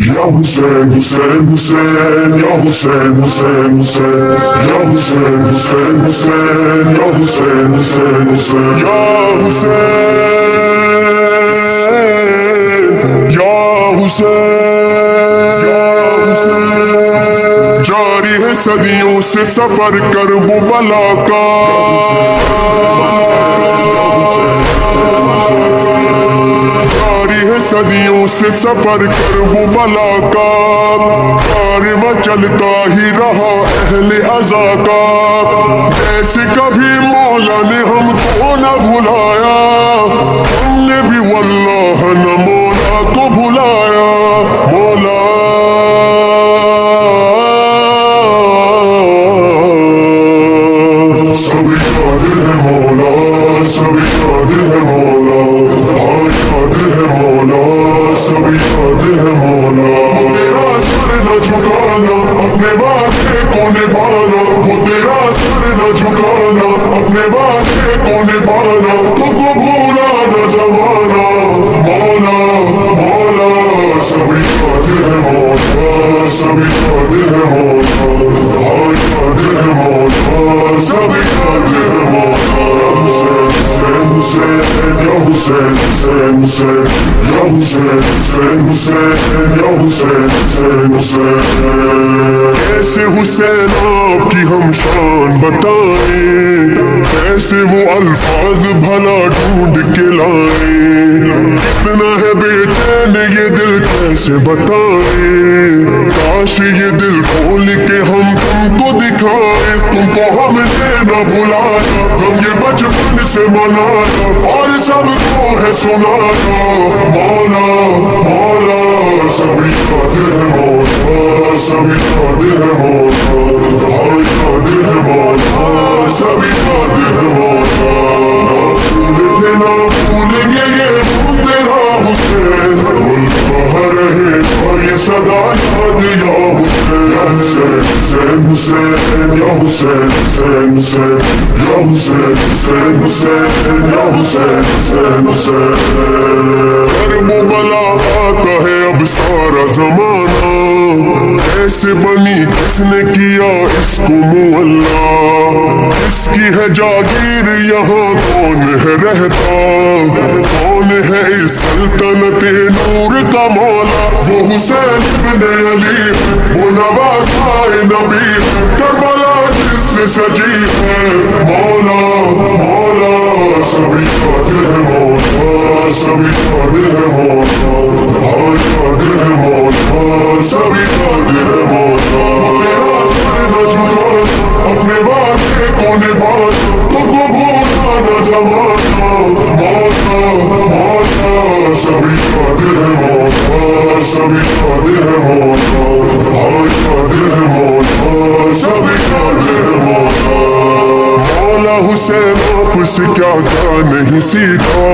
Ya Hussein, Hussein, Hussein, Ya Hussein, Hussein, Hussein, Ya Hussein, Hussein, Hussein, Ya Hussein, Hussein, Hussein, Ya Hussein, Ya Hussein, Ya Hussein. जारी है सदियों से सफर Karbala का, जारी है सदियों से सफर करबला का, कारवां चलता ही रहा अहले अज़ा का। जैसे कभी मौला ने हमको न भुलाया, हमने भी वल्लाह न मौला को भुलाया। मौला सभी कादिर है मौला, सभी कादिर है मौला, हाँ कादिर है मौला, सभी कादिर है मौला। तेरा सर न झुकाना, अपने वादे को निभाना, वो तेरा सर न झुकाना, अपने वादे को निभाना, तुमको भूला न जमाना। मौला मौला सभी कादिर है मौला, सभी कादिर है मौला, हाँ कादिर है मौला, सभी कादिर है मौला। Hussein, Hussein, Ya Hussein, Hussein, Hussein, Ya Hussein, Hussein, Hussein, Ya Hussein, Hussein, Hussein। कैसे हुसैन आपकी हम शान बताएं, कैसे वो अल्फाज भला ढूंढ के लाएं। कितना है बेचैन ये दिल कैसे बताएं, काश ये दिल खोल के हम तुमको दिखाएं। तुमको हमने न बुलाया, हम ये बचपन से मनाया और सबको है सुनाया। मौला मौला सभी कादिर है मौला, सभी कादिर है मौला, हाँ कादिर है मौला, सभी कादिर है मौला। भूले ना भूलेंगे ये तेरा हुसैन, भूलता रहे और ये सदा याद या हुसैन। या हुसैन, हुसैन, हुसैन, या हुसैन, हुसैन, हुसैन, या हुसैन, हुसैन, हुसैन, या हुसैन, हुसैन, हुसैन। करबला आता है अब सारा जमाना, कैसे बनी किसने किया इसको मुअल्ला। इसकी है जागीर यहाँ कौन है रहता, कौन है इस सल्तनत नूर का मौला। वो हुसैन इब्ने अली वो नवाज़ाए नबी, करबला जिससे सजी है। मौला मौला सभी कादिर है मौला, सभी कादिर है मौला, हाँ कादिर है मौला, सभी कादिर है मौला। तेरा सर न झुकाना, अपने वादे को निभाना, तुमको भूला न जमाना। मौला मौला सभी कादिर है मौला, सभी कादिर है मौला, हाँ कादिर है मौला, सभी कादिर है मौला। मौला हुसैन आपसे क्या क्या नहीं सीखा,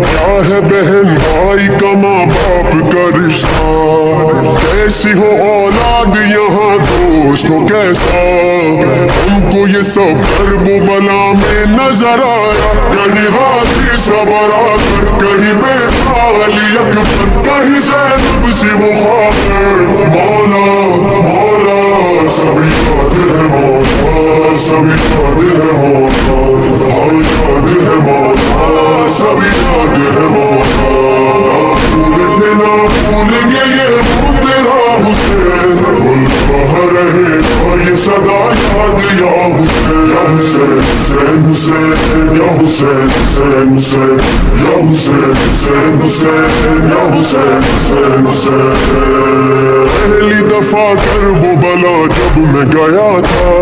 क्या है बहन भाई का माँ बाप का रिश्ता। कैसी हो औलाद यहाँ दोस्त हो कैसा, हमको ये सब करबला में नजर आया। कहीं हाथी सबर आकर, कहीं बेखाली अकबर, कहीं ज़ैनब सी वो ख्वाब। मौला मौला सभी कादिर है मौला, सभी कादिर है मौला, हाँ कादिर है मौला, सभी कादिर है मौला। भूले थे ना भूलेंगे ये तेरा हुसैन, भूलता रहे और ये सदा याद या हुसैन। या हुसैन, हुसैन, हुसैन, या हुसैन, हुसैन, हुसैन, या हुसैन, हुसैन, हुसैन, या हुसैन, हुसैन, हुसैन। पहली दफा करबला जब मैं गया था,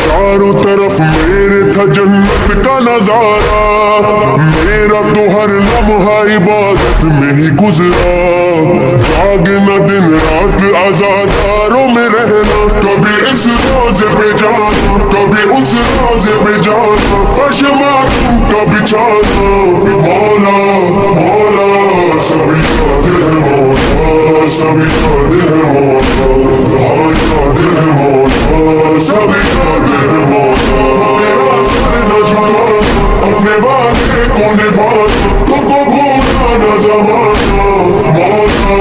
चारों तरफ मेरे था जन्नत का नजारा। मेरा तो हर लम्हा इबादत में ही गुजरा, जागना दिन रात आजादारों में रहना। कभी इस रोज़े पे जाना, कभी उस रोज़े पे जाना, फर्श मातम का बिछाना। मौला मौला सभी कादिर है मौला, सभी कादिर है मौला, हाँ कादिर है मौला, सभी कादिर है मौला। तेरा सर न झुकाना, अपने वादे को निभाना, तुमको भूला न जमाना। मौला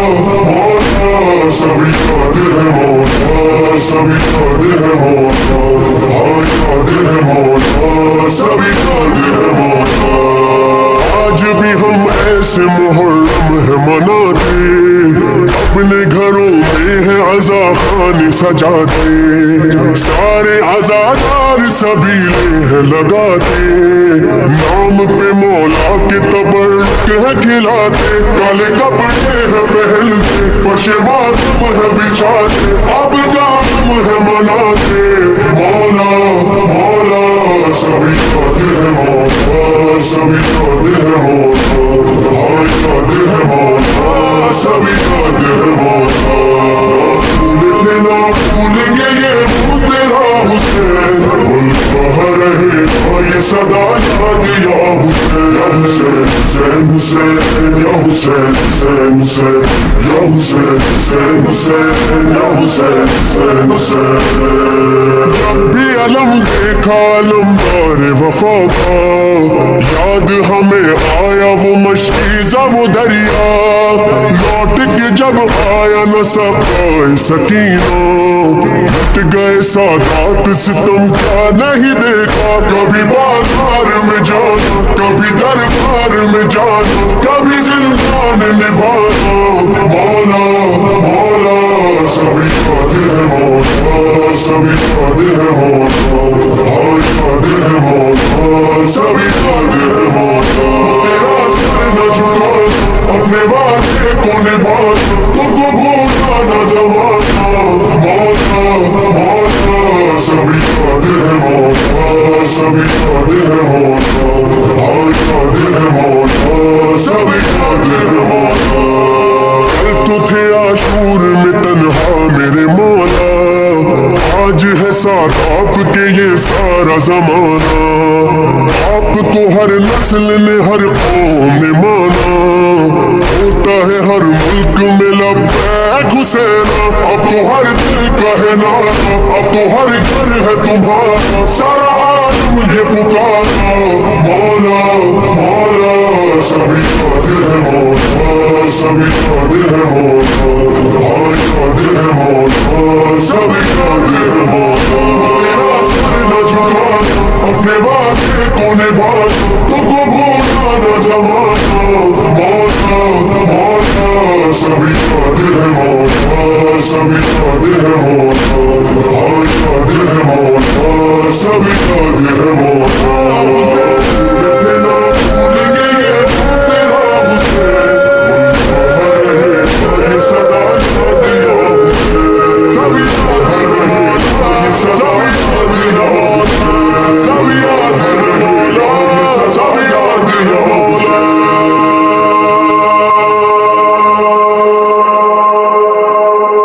मौला سبھی یاد ہے مولا سبھی یاد ہے مولا ہاں یاد ہے مولا سبھی یاد ہے مولا آج بھی ہم ایسے محرم ہے مناتے اپنے گھروں میں ہے عزا خانے سجاتے سارے عزادار سبیلے ہیں لگاتے نام پہ مولا کے تبرک ہے کھلاتے کالے کپڑے ہیں پہنتے فرش ماتم ہے بچھاتے اب کام ہے مناتے مولا مولا سبھی یاد ہے مولا سبھی یاد ہے مولا ہاں یاد ہے مولا سبھی یاد ہے مولا بھولتے نہ بھولیں گے یہ وہ تیرا حسین بولتا رہے گا یہ صدا یاد یا حسین حسین حسین یا حسین حسین حسین یا حسین حسین حسین یا حسین حسین حسین جب بھی علم دیکھا علمدار وفا کا یاد ہمیں آیا وہ مشکیزہ وہ دریا لوٹ کے جب آیا نہ سکائے سکینہ مٹ گئے سادات ستم کیا نہیں دیکھا کبھی بازار میں جانا کبھی دربار میں جانا کبھی زندان نبھانا مولا مولا سبھی یاد ہے مولا سبھی یاد ہے مولا ہاں یاد ہے مولا سبھی یاد ہے مولا تیرا سر نہ جھکانا اپنے وعدے کو نبھانا تم کو بھولنا نہ زمانا مولا مولا سبھی یاد ہے مولا سبھی یاد ہے مولا ہاں یاد ہے مولا سبھی یاد ہے مولا کل تو تھے عاشور میں تنہا میرے مولا آج ہے ساتھ آپ کے یہ سارا زمانہ آپ کو ہر نسل نے ہر قوم نے مانا ہوتا ہے ہر ملک میں لبیک حسینہ اب تو ہر دل کا ہے نانا اب تو ہر گھر ہے تمہارا سارا عالم یہ پکارا مولا مولا سبھی یاد ہے مولا سبھی یاد ہے مولا ہاں یاد ہے مولا سبھی یاد ہے مولا تیرا سر نہ جھکانا اپنے وعدے کو نبھانا تم کو بھولنا نہ زمانا مولا مولا سبھی یاد ہے مولا سبھی یاد ہے مولا ہاں یاد ہے مولا سبھی یاد ہے مولا